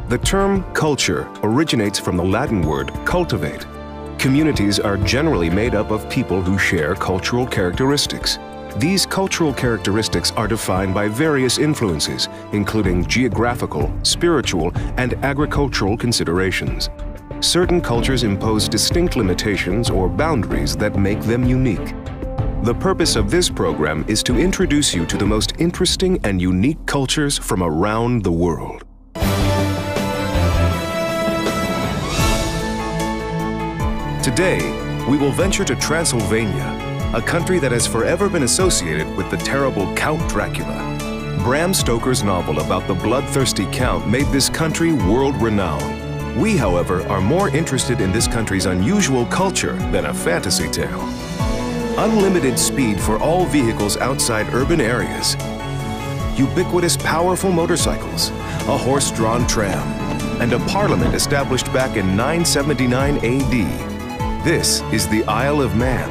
The term culture originates from the Latin word cultivate. Communities are generally made up of people who share cultural characteristics. These cultural characteristics are defined by various influences, including geographical, spiritual, and agricultural considerations. Certain cultures impose distinct limitations or boundaries that make them unique. The purpose of this program is to introduce you to the most interesting and unique cultures from around the world. Today, we will venture to Transylvania, a country that has forever been associated with the terrible Count Dracula. Bram Stoker's novel about the bloodthirsty Count made this country world-renowned. We, however, are more interested in this country's unusual culture than a fantasy tale. Unlimited speed for all vehicles outside urban areas, ubiquitous powerful motorcycles, a horse-drawn tram, and a parliament established back in 979 AD. This is the Isle of Man.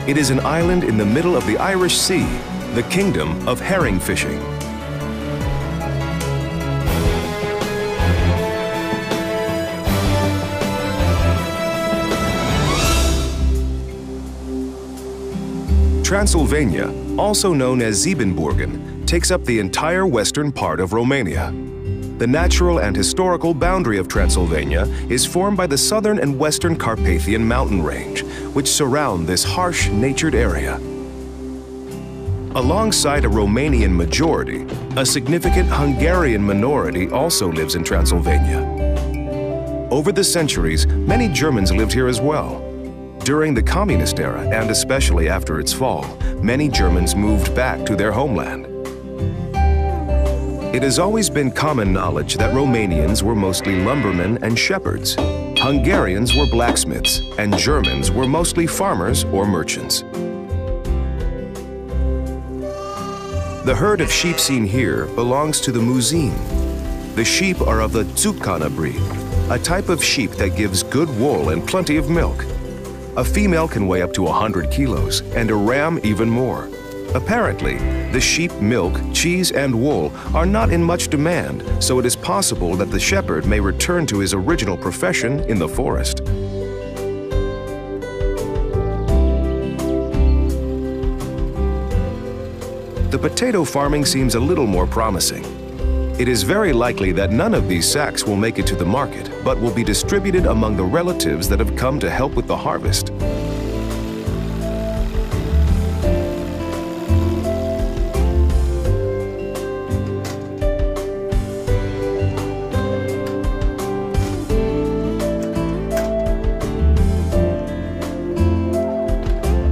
It is an island in the middle of the Irish Sea, the kingdom of herring fishing. Transylvania, also known as Siben Burgen, takes up the entire western part of Romania. The natural and historical boundary of Transylvania is formed by the southern and western Carpathian mountain range, which surround this harsh, natured area. Alongside a Romanian majority, a significant Hungarian minority also lives in Transylvania. Over the centuries, many Germans lived here as well. During the communist era, and especially after its fall, many Germans moved back to their homeland. It has always been common knowledge that Romanians were mostly lumbermen and shepherds. Hungarians were blacksmiths, and Germans were mostly farmers or merchants. The herd of sheep seen here belongs to the Muzin. The sheep are of the Zucana breed, a type of sheep that gives good wool and plenty of milk. A female can weigh up to 100 kilos, and a ram even more. Apparently, the sheep milk, cheese, and wool are not in much demand, so it is possible that the shepherd may return to his original profession in the forest. The potato farming seems a little more promising. It is very likely that none of these sacks will make it to the market, but will be distributed among the relatives that have come to help with the harvest.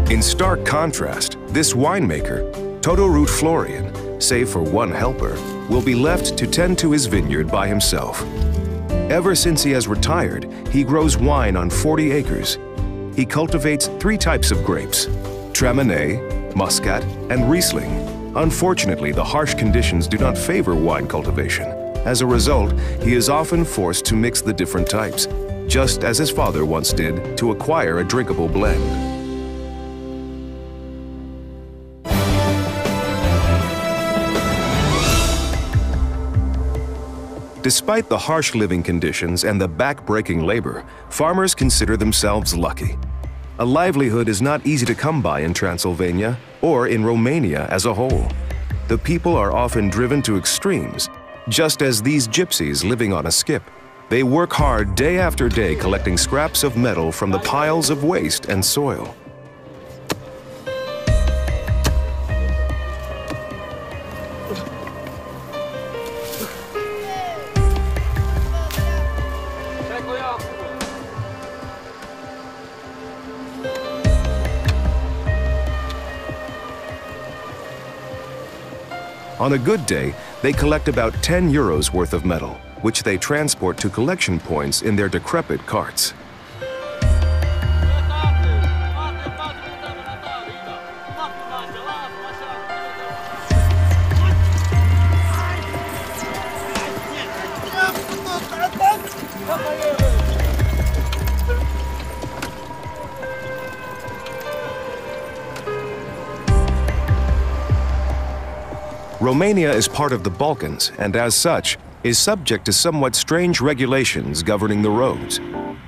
In stark contrast, this winemaker, Todorut Florian, save for one helper, will be left to tend to his vineyard by himself. Ever since he has retired, he grows wine on 40 acres. He cultivates 3 types of grapes: Traminer, Muscat, and Riesling. Unfortunately, the harsh conditions do not favor wine cultivation. As a result, he is often forced to mix the different types, just as his father once did to acquire a drinkable blend. Despite the harsh living conditions and the back-breaking labor, farmers consider themselves lucky. A livelihood is not easy to come by in Transylvania or in Romania as a whole. The people are often driven to extremes, just as these gypsies living on a skip. They work hard day after day collecting scraps of metal from the piles of waste and soil. On a good day, they collect about 10 euros worth of metal, which they transport to collection points in their decrepit carts. Romania is part of the Balkans, and as such, is subject to somewhat strange regulations governing the roads.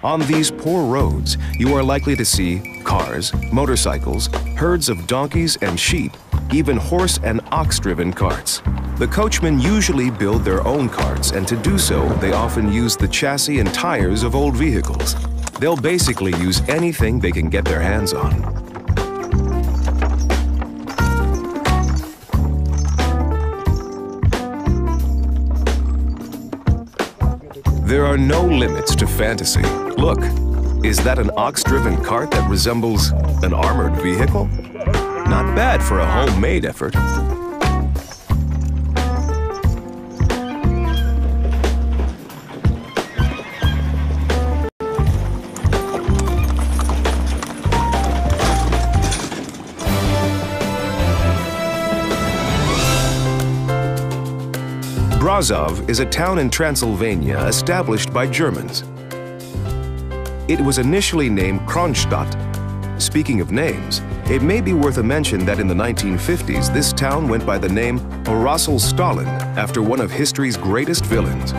On these poor roads, you are likely to see cars, motorcycles, herds of donkeys and sheep, even horse and ox-driven carts. The coachmen usually build their own carts, and to do so, they often use the chassis and tires of old vehicles. They'll basically use anything they can get their hands on. There are no limits to fantasy. Look, is that an ox-driven cart that resembles an armored vehicle? Not bad for a homemade effort. Brasov is a town in Transylvania established by Germans. It was initially named Kronstadt. Speaking of names, it may be worth a mention that in the 1950s, this town went by the name Orosel Stalin after one of history's greatest villains.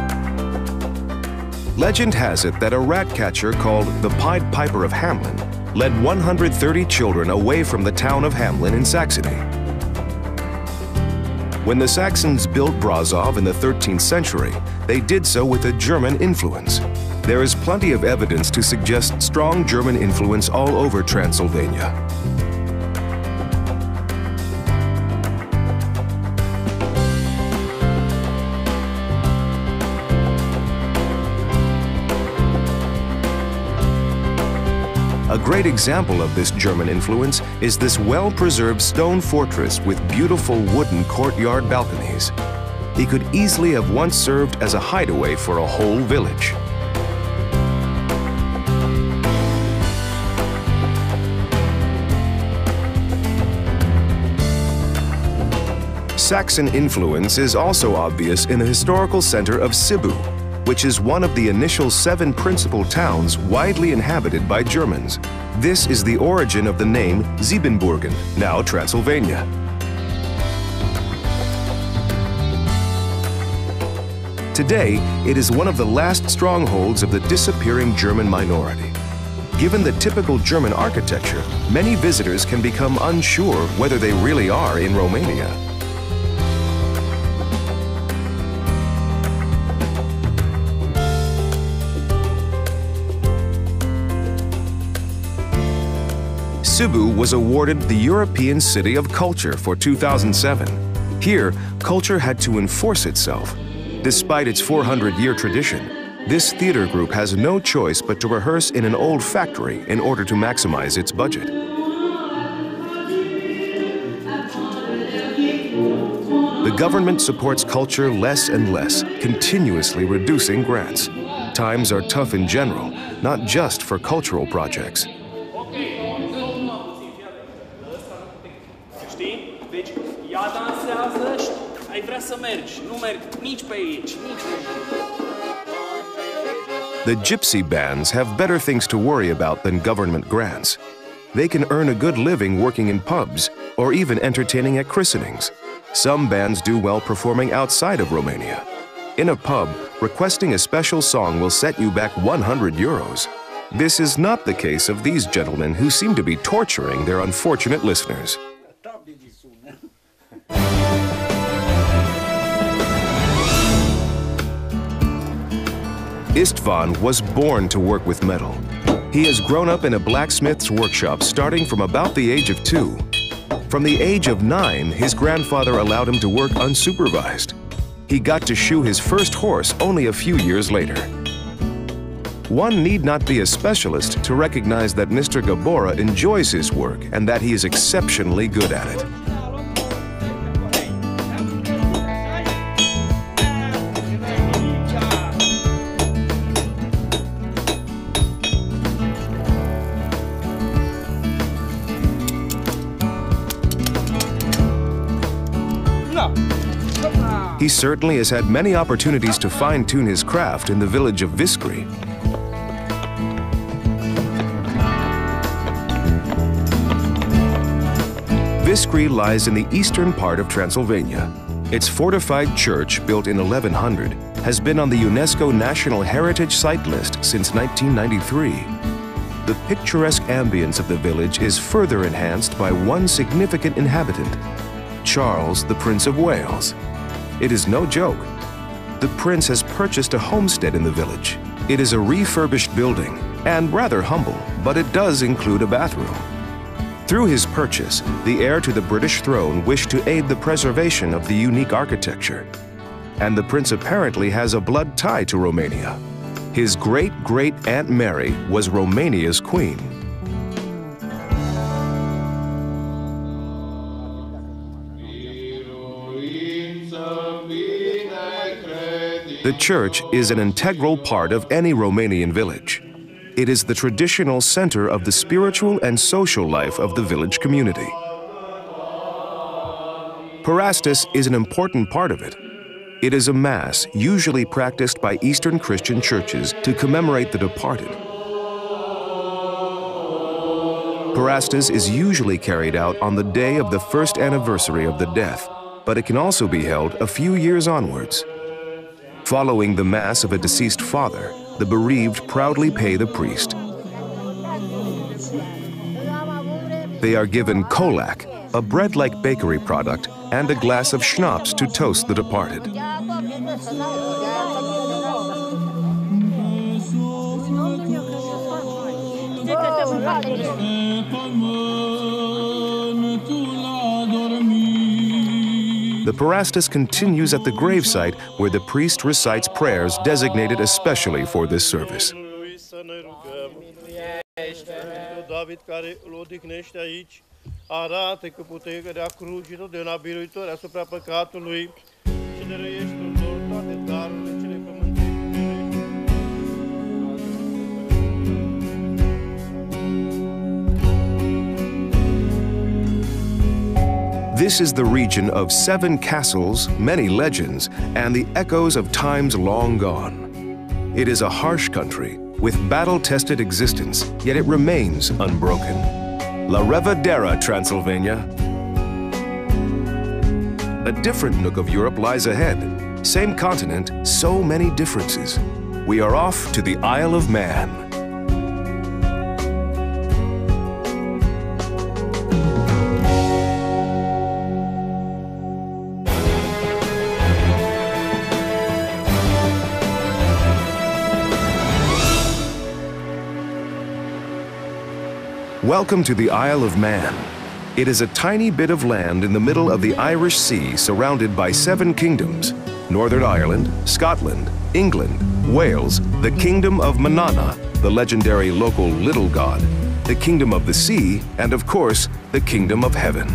Legend has it that a rat catcher called the Pied Piper of Hamelin led 130 children away from the town of Hamelin in Saxony. When the Saxons built Brasov in the 13th century, they did so with a German influence. There is plenty of evidence to suggest strong German influence all over Transylvania. A great example of this German influence is this well-preserved stone fortress with beautiful wooden courtyard balconies. It could easily have once served as a hideaway for a whole village. Saxon influence is also obvious in the historical center of Sibu, which is one of the initial 7 principal towns widely inhabited by Germans. This is the origin of the name Siben Burgen, now Transylvania. Today, it is one of the last strongholds of the disappearing German minority. Given the typical German architecture, many visitors can become unsure whether they really are in Romania. Sibu was awarded the European City of Culture for 2007. Here, culture had to enforce itself. Despite its 400-year tradition, this theater group has no choice but to rehearse in an old factory in order to maximize its budget. The government supports culture less and less, continuously reducing grants. Times are tough in general, not just for cultural projects. The gypsy bands have better things to worry about than government grants. They can earn a good living working in pubs or even entertaining at christenings. Some bands do well performing outside of Romania. In a pub, requesting a special song will set you back 100 euros. This is not the case of these gentlemen who seem to be torturing their unfortunate listeners. Istvan was born to work with metal. He has grown up in a blacksmith's workshop starting from about the age of 2. From the age of 9, his grandfather allowed him to work unsupervised. He got to shoe his first horse only a few years later. One need not be a specialist to recognize that Mr. Gabora enjoys his work and that he is exceptionally good at it. He certainly has had many opportunities to fine-tune his craft in the village of Viskri. Viskri lies in the eastern part of Transylvania. Its fortified church, built in 1100, has been on the UNESCO National Heritage Site list since 1993. The picturesque ambience of the village is further enhanced by one significant inhabitant, Charles, the Prince of Wales. It is no joke. The prince has purchased a homestead in the village. It is a refurbished building and rather humble, but it does include a bathroom. Through his purchase, the heir to the British throne wished to aid the preservation of the unique architecture. And the prince apparently has a blood tie to Romania. His great-great-aunt Mary was Romania's queen. The church is an integral part of any Romanian village. It is the traditional center of the spiritual and social life of the village community. Parastas is an important part of it. It is a mass usually practiced by Eastern Christian churches to commemorate the departed. Parastas is usually carried out on the day of the first anniversary of the death, but it can also be held a few years onwards. Following the Mass of a deceased father, the bereaved proudly pay the priest. They are given kolac, a bread-like bakery product, and a glass of schnapps to toast the departed. The parastas continues at the gravesite where the priest recites prayers designated especially for this service. This is the region of 7 castles, many legends, and the echoes of times long gone. It is a harsh country with battle-tested existence, yet it remains unbroken. La Revedera, Transylvania. A different nook of Europe lies ahead. Same continent, so many differences. We are off to the Isle of Man. Welcome to the Isle of Man. It is a tiny bit of land in the middle of the Irish Sea surrounded by 7 kingdoms: Northern Ireland, Scotland, England, Wales, the Kingdom of Manana, the legendary local little god, the Kingdom of the Sea, and of course, the Kingdom of Heaven.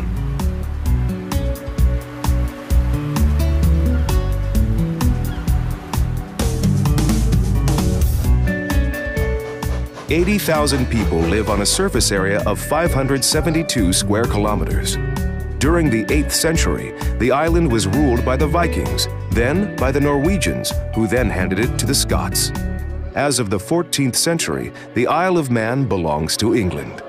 "80,000 people live on a surface area of 572 square kilometers. During the 8th century, the island was ruled by the Vikings, then by the Norwegians, who then handed it to the Scots. As of the 14th century, the Isle of Man belongs to England.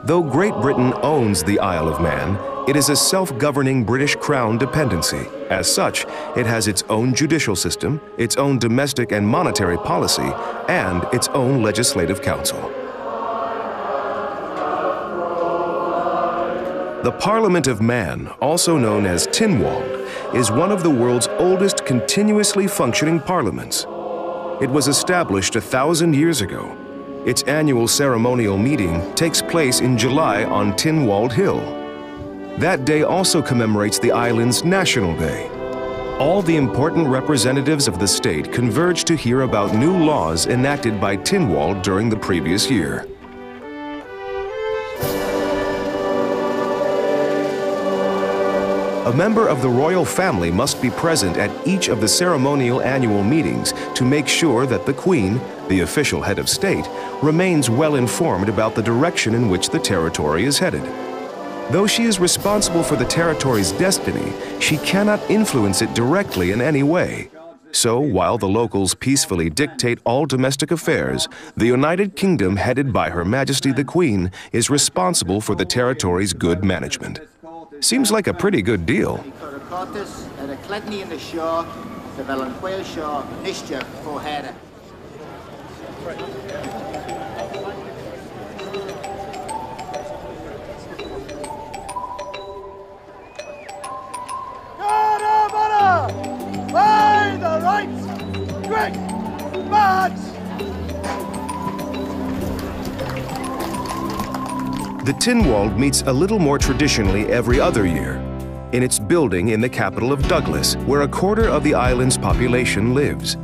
Though Great Britain owns the Isle of Man, it is a self-governing British Crown dependency. As such, it has its own judicial system, its own domestic and monetary policy, and its own legislative council. The Parliament of Man, also known as Tynwald, is one of the world's oldest continuously functioning parliaments. It was established 1,000 years ago. Its annual ceremonial meeting takes place in July on Tynwald Hill. That day also commemorates the island's National Day. All the important representatives of the state converge to hear about new laws enacted by Tynwald during the previous year. A member of the royal family must be present at each of the ceremonial annual meetings to make sure that the Queen, the official head of state, remains well informed about the direction in which the territory is headed. Though she is responsible for the territory's destiny, she cannot influence it directly in any way. So, while the locals peacefully dictate all domestic affairs, the United Kingdom, headed by Her Majesty the Queen, is responsible for the territory's good management. Seems like a pretty good deal. By the right, quick march! The Tynwald meets a little more traditionally every other year, in its building in the capital of Douglas, where a quarter of the island's population lives.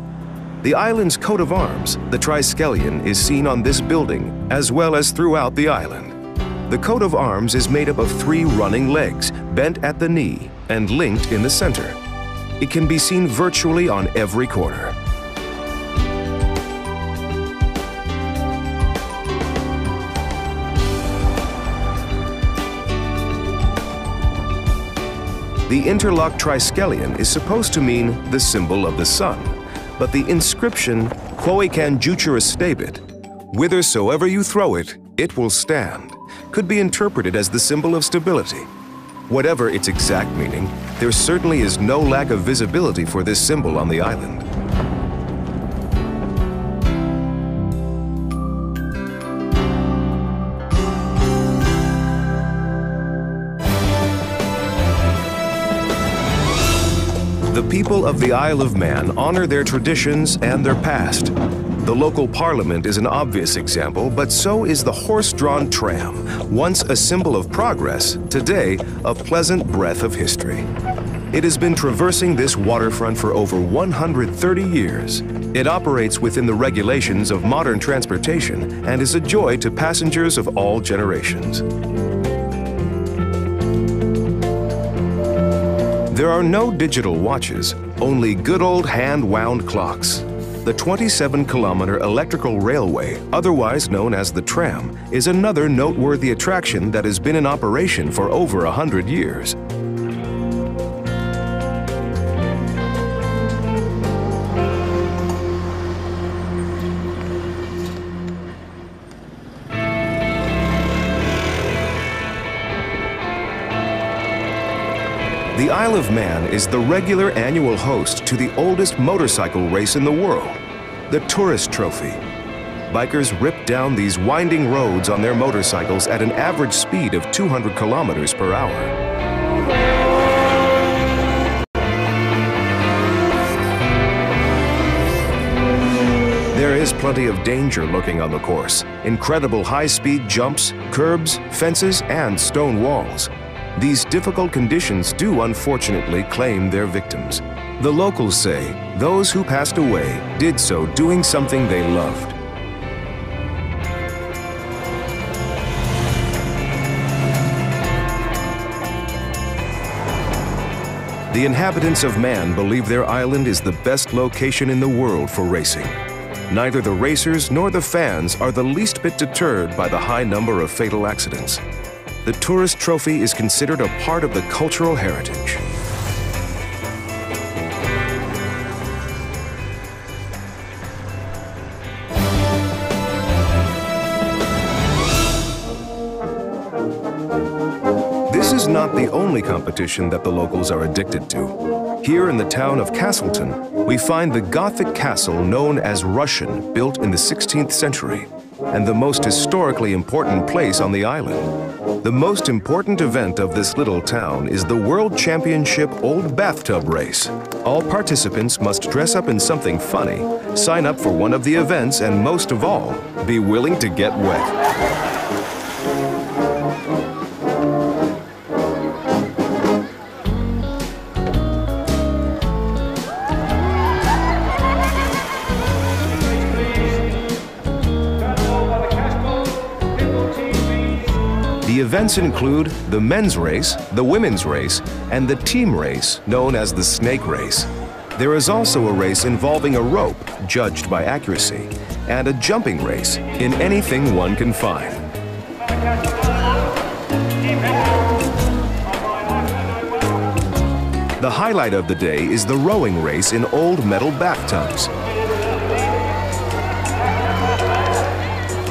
The island's coat of arms, the Triskelion, is seen on this building, as well as throughout the island. The coat of arms is made up of 3 running legs, bent at the knee and linked in the center. It can be seen virtually on every corner. The interlocked Triskelion is supposed to mean the symbol of the sun, but the inscription, Quoican juturus stabit, whithersoever you throw it, it will stand, could be interpreted as the symbol of stability. Whatever its exact meaning, there certainly is no lack of visibility for this symbol on the island. The people of the Isle of Man honor their traditions and their past. The local parliament is an obvious example, but so is the horse-drawn tram, once a symbol of progress, today a pleasant breath of history. It has been traversing this waterfront for over 130 years. It operates within the regulations of modern transportation and is a joy to passengers of all generations. There are no digital watches, only good old hand-wound clocks. The 27-kilometer electrical railway, otherwise known as the tram, is another noteworthy attraction that has been in operation for over 100 years. The Isle of Man is the regular annual host to the oldest motorcycle race in the world, the Tourist Trophy. Bikers rip down these winding roads on their motorcycles at an average speed of 200 kilometers per hour. There is plenty of danger lurking on the course. Incredible high-speed jumps, curbs, fences, and stone walls. These difficult conditions do unfortunately claim their victims. The locals say those who passed away did so doing something they loved. The inhabitants of Man believe their island is the best location in the world for racing. Neither the racers nor the fans are the least bit deterred by the high number of fatal accidents. The Tourist Trophy is considered a part of the cultural heritage. This is not the only competition that the locals are addicted to. Here in the town of Castleton, we find the Gothic castle known as Russian, built in the 16th century, and the most historically important place on the island. The most important event of this little town is the World Championship Old Bathtub Race. All participants must dress up in something funny, sign up for one of the events, and most of all, be willing to get wet. The events include the men's race, the women's race, and the team race known as the snake race. There is also a race involving a rope, judged by accuracy, and a jumping race in anything one can find. The highlight of the day is the rowing race in old metal bathtubs.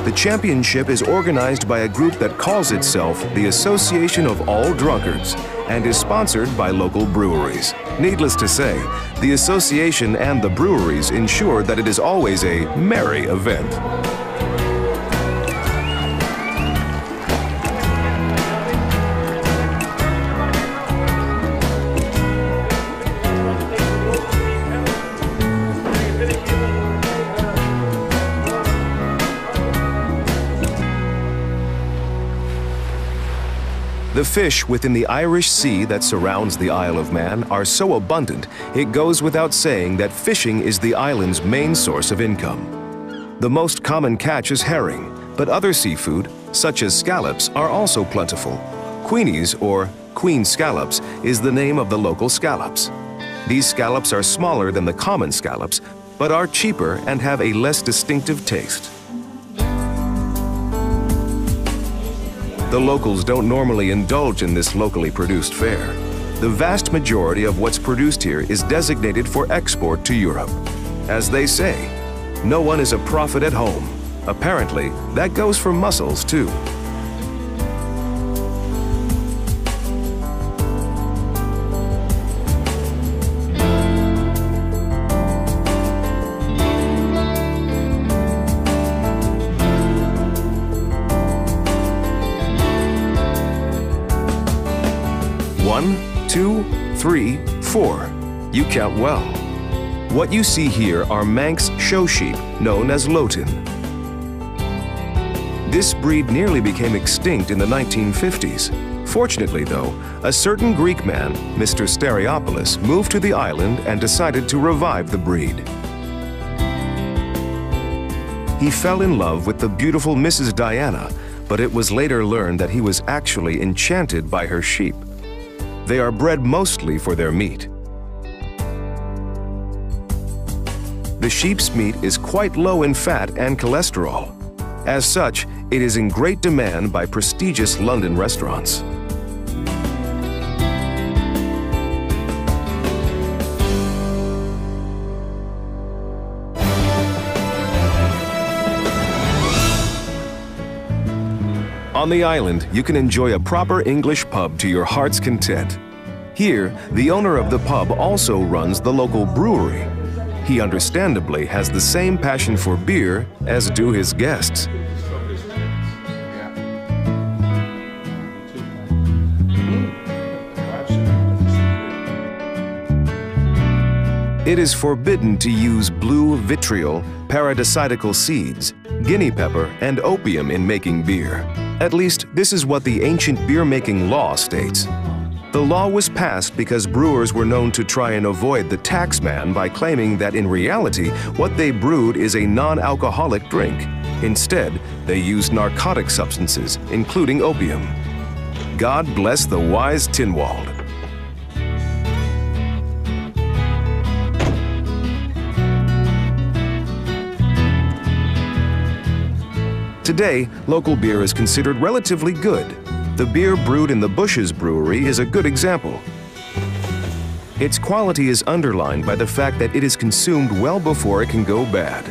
The championship is organized by a group that calls itself the Association of All Drunkards and is sponsored by local breweries. Needless to say, the association and the breweries ensure that it is always a merry event. The fish within the Irish Sea that surrounds the Isle of Man are so abundant, it goes without saying that fishing is the island's main source of income. The most common catch is herring, but other seafood, such as scallops, are also plentiful. Queenies, or queen scallops, is the name of the local scallops. These scallops are smaller than the common scallops, but are cheaper and have a less distinctive taste. The locals don't normally indulge in this locally produced fare. The vast majority of what's produced here is designated for export to Europe. As they say, no one is a prophet at home. Apparently, that goes for mussels too. One, two, three, four. You count well. What you see here are Manx show sheep, known as Lotan. This breed nearly became extinct in the 1950s. Fortunately, though, a certain Greek man, Mr. Stereopoulos, moved to the island and decided to revive the breed. He fell in love with the beautiful Mrs. Diana, but it was later learned that he was actually enchanted by her sheep. They are bred mostly for their meat. The sheep's meat is quite low in fat and cholesterol. As such, it is in great demand by prestigious London restaurants. On the island, you can enjoy a proper English pub to your heart's content. Here, the owner of the pub also runs the local brewery. He understandably has the same passion for beer as do his guests. It is forbidden to use blue vitriol, paradisiacal seeds, guinea pepper, and opium in making beer. At least, this is what the ancient beer-making law states. The law was passed because brewers were known to try and avoid the tax man by claiming that in reality, what they brewed is a non-alcoholic drink. Instead, they used narcotic substances, including opium. God bless the wise Tynwald. Today, local beer is considered relatively good. The beer brewed in the Bushes Brewery is a good example. Its quality is underlined by the fact that it is consumed well before it can go bad.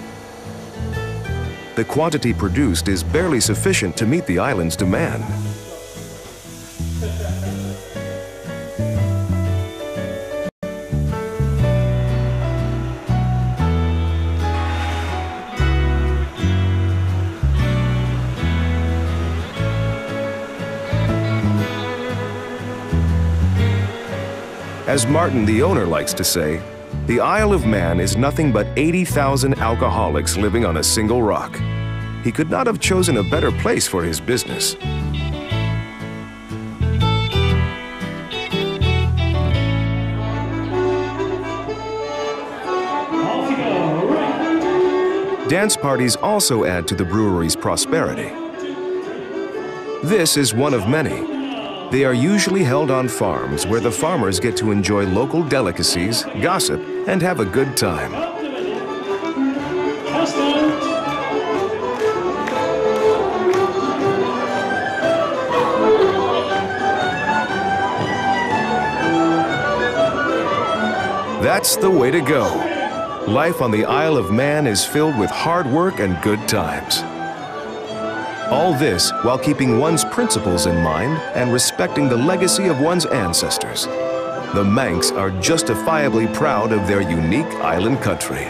The quantity produced is barely sufficient to meet the island's demand. As Martin, the owner, likes to say, the Isle of Man is nothing but 80,000 alcoholics living on a single rock. He could not have chosen a better place for his business. Dance parties also add to the brewery's prosperity. This is one of many. They are usually held on farms where the farmers get to enjoy local delicacies, gossip, and have a good time. That's the way to go. Life on the Isle of Man is filled with hard work and good times. All this while keeping one's principles in mind and respecting the legacy of one's ancestors. The Manx are justifiably proud of their unique island country.